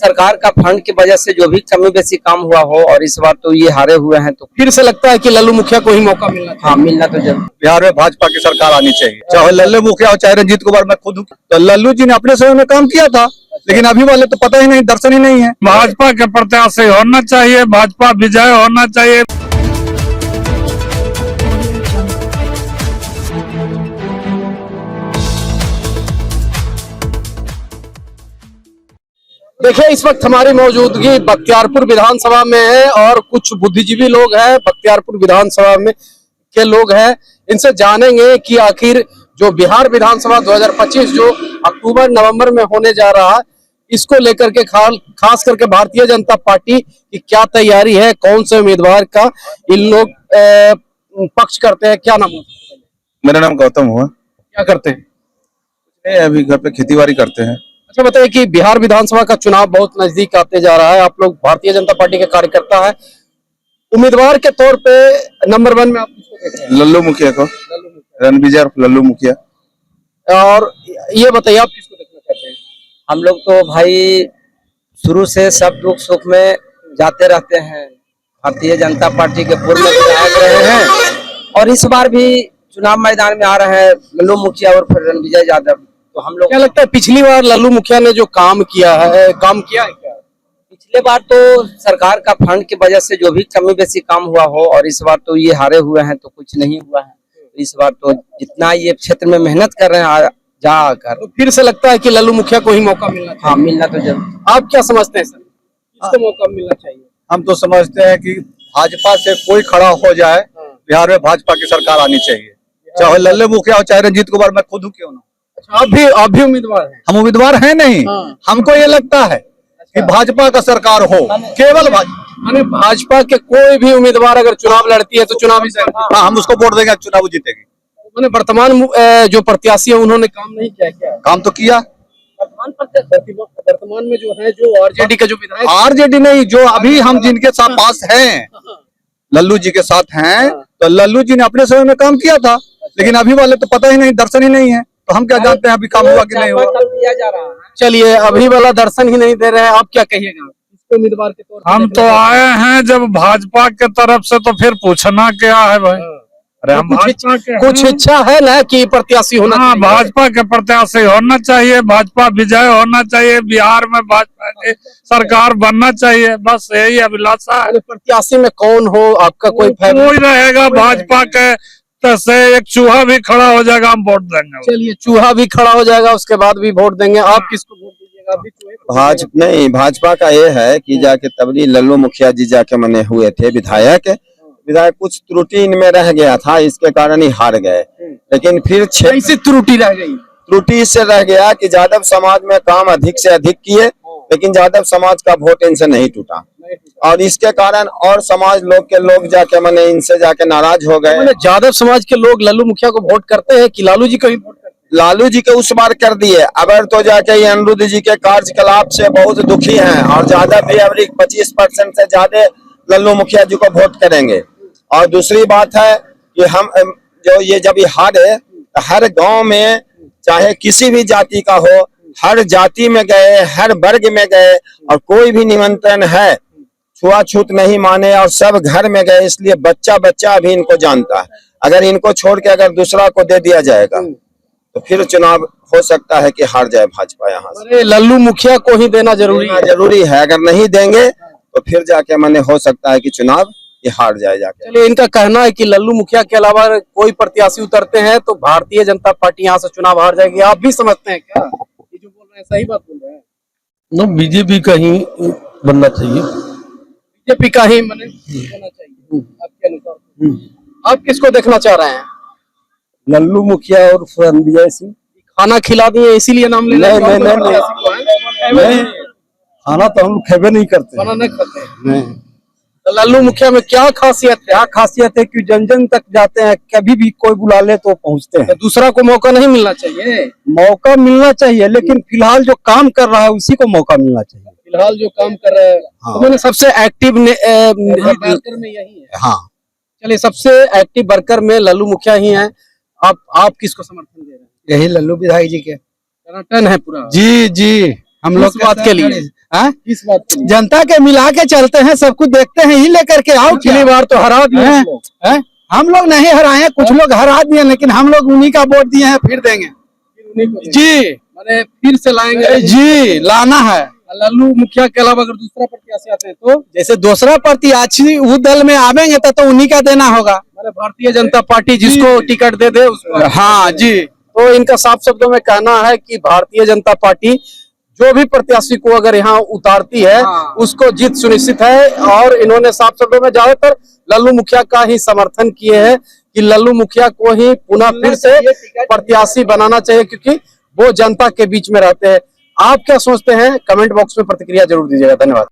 सरकार का फंड की वजह से जो भी कमी बेसी काम हुआ हो, और इस बार तो ये हारे हुए हैं, तो फिर से लगता है कि लल्लू मुखिया को ही मौका मिलना चाहिए। हाँ, मिलना तो जरूर। बिहार में भाजपा की सरकार आनी चाहिए, चाहे लल्लू मुखिया हो चाहे रंजीत कुमार। मैं खुद हूँ, तो लल्लू जी ने अपने समय में काम किया था, लेकिन अभी वाले तो पता ही नहीं, दर्शन ही नहीं है। भाजपा के प्रत्याशी होना चाहिए, भाजपा विजय होना चाहिए। देखिए, इस वक्त हमारी मौजूदगी बख्तियारपुर विधानसभा में है और कुछ बुद्धिजीवी लोग हैं बख्तियारपुर विधानसभा में के लोग हैं। इनसे जानेंगे कि आखिर जो बिहार विधानसभा 2025 जो अक्टूबर नवंबर में होने जा रहा है, इसको लेकर के खास करके भारतीय जनता पार्टी की क्या तैयारी है, कौन से उम्मीदवार का इन लोग पक्ष करते हैं। क्या नाम है? मेरा नाम गौतम हुआ। क्या करते हैं? अभी घर पे खेतीबाड़ी करते हैं। अच्छा बताइए कि बिहार विधानसभा का चुनाव बहुत नजदीक आते जा रहा है, आप लोग भारतीय जनता पार्टी के कार्यकर्ता है, उम्मीदवार के तौर पे नंबर 1 में आप किसको देख रहे हैं? लल्लू मुखिया को, रणविजय लल्लू मुखिया। और ये बताइए आप किसको देखना चाहते हैं? हम लोग तो भाई शुरू से सब दुख सुख में जाते रहते हैं, भारतीय जनता पार्टी के पूर्व में विधायक रहे हैं, और इस बार भी चुनाव मैदान में आ रहे हैं लल्लू मुखिया और फिर रणविजय यादव। तो हम लोग क्या लगता है पिछली बार लल्लू मुखिया ने जो काम किया है क्या? पिछले बार तो सरकार का फंड की वजह से जो भी कमी बेसी काम हुआ हो, और इस बार तो ये हारे हुए हैं, तो कुछ नहीं हुआ है। तो इस बार तो जितना ये क्षेत्र में मेहनत कर रहे हैं जाकर, तो फिर से लगता है कि लल्लू मुखिया को ही मौका मिलना चाहिए। हाँ, मिलना तो जरूर। आप क्या समझते हैं सर, किसको मौका मिलना चाहिए? हम तो समझते हैं कि भाजपा से कोई खड़ा हो जाए, बिहार में भाजपा की सरकार आनी चाहिए, चाहे लल्लू मुखिया हो चाहे रंजीत कुमार। मैं खुद हूँ, क्यों ना। आप भी उम्मीदवार हैं? हम उम्मीदवार हैं नहीं। हमको ये लगता है कि भाजपा का सरकार हो, केवल भाजपा। भाजपा के कोई भी उम्मीदवार अगर चुनाव लड़ती है तो चुनाव हाँ, हम उसको वोट देंगे, चुनाव जीतेगी। मैंने वर्तमान जो प्रत्याशी है उन्होंने काम नहीं किया क्या? काम तो किया। वर्तमान में जो है, जो आरजेडी का जो विधायक, आरजेडी नहीं, जो अभी हम जिनके साथ पास हैं, लल्लू जी के साथ हैं, तो लल्लू जी ने अपने समय में काम किया था, लेकिन अभी वाले तो पता ही नहीं, दर्शन ही नहीं है। तो हम क्या जानते हैं अभी काम हुआ कि नहीं हुआ। दिया जा रहा है। चलिए, अभी वाला दर्शन ही नहीं दे रहे हैं, आप क्या कहिएगा इसके उम्मीदवार के तौर पर? हम तो आए हैं जब भाजपा के तरफ से, तो फिर पूछना क्या है भाई। अरे हम भाजपा के कुछ इच्छा है ना कि प्रत्याशी होना हाँ, चाहिए? भाजपा के प्रत्याशी होना चाहिए, भाजपा विजय होना चाहिए, बिहार में भाजपा की सरकार बनना चाहिए, बस यही अभिलाषा है। प्रत्याशी में कौन हो आपका कोई कोई रहेगा भाजपा के से, एक चूहा भी खड़ा हो जाएगा, हम वोट देंगे। चलिए, चूहा भी खड़ा हो जाएगा उसके बाद भी वोट देंगे। आप किसको वोट दीजिएगा? अभी चूहे को नहीं, भाजपा का ये है कि जाके तबली लल्लू मुखिया जी जाके मने हुए थे विधायक कुछ त्रुटि इनमें रह गया था, इसके कारण ही हार गए। लेकिन फिर कैसी त्रुटि रह गई? त्रुटि इससे रह गया कि यादव समाज में काम अधिक से अधिक किए, लेकिन यादव समाज का वोट इनसे नहीं टूटा, और इसके कारण और समाज लोग के लोग जाके मने इनसे जाके नाराज हो गए। यादव समाज के लोग लल्लू मुखिया को वोट करते हैं कि लालू जी को ही वोट करते हैं? लालू जी के उस बार कर दिए, अगर तो जाके ये अनिरुद्ध जी के कार्यकलाप से बहुत दुखी हैं, और यादव भी अभी 25% से ज्यादा लल्लू मुखिया जी को वोट करेंगे। और दूसरी बात है कि हम जो ये जब ये हारे, हर गांव में चाहे किसी भी जाति का हो, हर जाति में गए, हर वर्ग में गए, और कोई भी निमंत्रण है छुआछूत नहीं माने, और सब घर में गए। इसलिए बच्चा बच्चा भी इनको जानता है। अगर इनको छोड़ के अगर दूसरा को दे दिया जाएगा तो फिर चुनाव हो सकता है कि हार जाए भाजपा यहाँ से। लल्लू मुखिया को ही देना जरूरी है। अगर नहीं देंगे तो फिर जाके मैंने हो सकता है कि चुनाव ये हार जाए जाके। चलिए, इनका कहना है कि लल्लू मुखिया के अलावा कोई प्रत्याशी उतरते हैं तो भारतीय जनता पार्टी यहाँ से चुनाव हार जाएगी। आप भी समझते हैं क्या ये जो बोल रहे हैं सही बात बोल रहे हैं? न बीजेपी का ही बनना चाहिए, बीजेपी का ही होना चाहिए आपके अनुसार। आप किसको देखना चाह रहे हैं? लल्लू मुखिया और रणविजय सिंह। खाना खिला दिए इसीलिए नाम ले रहे हैं? नहीं, खाना तो हम लोग खेबे नहीं करते। नहीं करते। नहीं। तो लल्लू मुखिया में क्या खासियत है? क्या खासियत है कि जन जन तक जाते हैं, कभी भी कोई बुला ले तो पहुंचते हैं। तो दूसरा को मौका नहीं मिलना चाहिए? मौका मिलना चाहिए, लेकिन फिलहाल जो काम कर रहा है उसी को मौका मिलना चाहिए। फिलहाल जो काम कर रहे हैं, हाँ। तो मैंने सबसे एक्टिव वर्कर में यही है। हाँ, चलिए, सबसे एक्टिव वर्कर में लल्लू मुखिया ही हैं। आप किसको समर्थन दे रहे हैं? यही लल्लू विधायक जी के टनाटन है पूरा। जी, हम लोग बात के लिए हाँ? किस बात के लिए? जनता के मिला के चलते हैं, सब कुछ देखते हैं, ही लेकर के आओ। पिछली बार तो हरा दिए हैं? लोग। हैं? हम लोग नहीं हराए हैं, कुछ लोग हरा दिए, लेकिन हम लोग उन्हीं का वोट दिए हैं, फिर देंगे जी। मैंने फिर से लाएंगे जी लाना है। लल्लू मुखिया के अलावा अगर दूसरा प्रत्याशी आते हैं तो जैसे दूसरा प्रत्याशी उस दल में आवेंगे तो उन्हीं का देना होगा। मैंने भारतीय जनता पार्टी जिसको टिकट दे दे उसको। हाँ जी। तो इनका साफ शब्दों में कहना है कि भारतीय जनता पार्टी जो भी प्रत्याशी को अगर यहाँ उतारती है उसको जीत सुनिश्चित है। और इन्होंने साफ शब्दों में ज्यादातर लल्लू मुखिया का ही समर्थन किए हैं कि लल्लू मुखिया को ही पुनः फिर से प्रत्याशी बनाना चाहिए, क्योंकि वो जनता के बीच में रहते हैं। आप क्या सोचते हैं? कमेंट बॉक्स में प्रतिक्रिया जरूर दीजिएगा। धन्यवाद।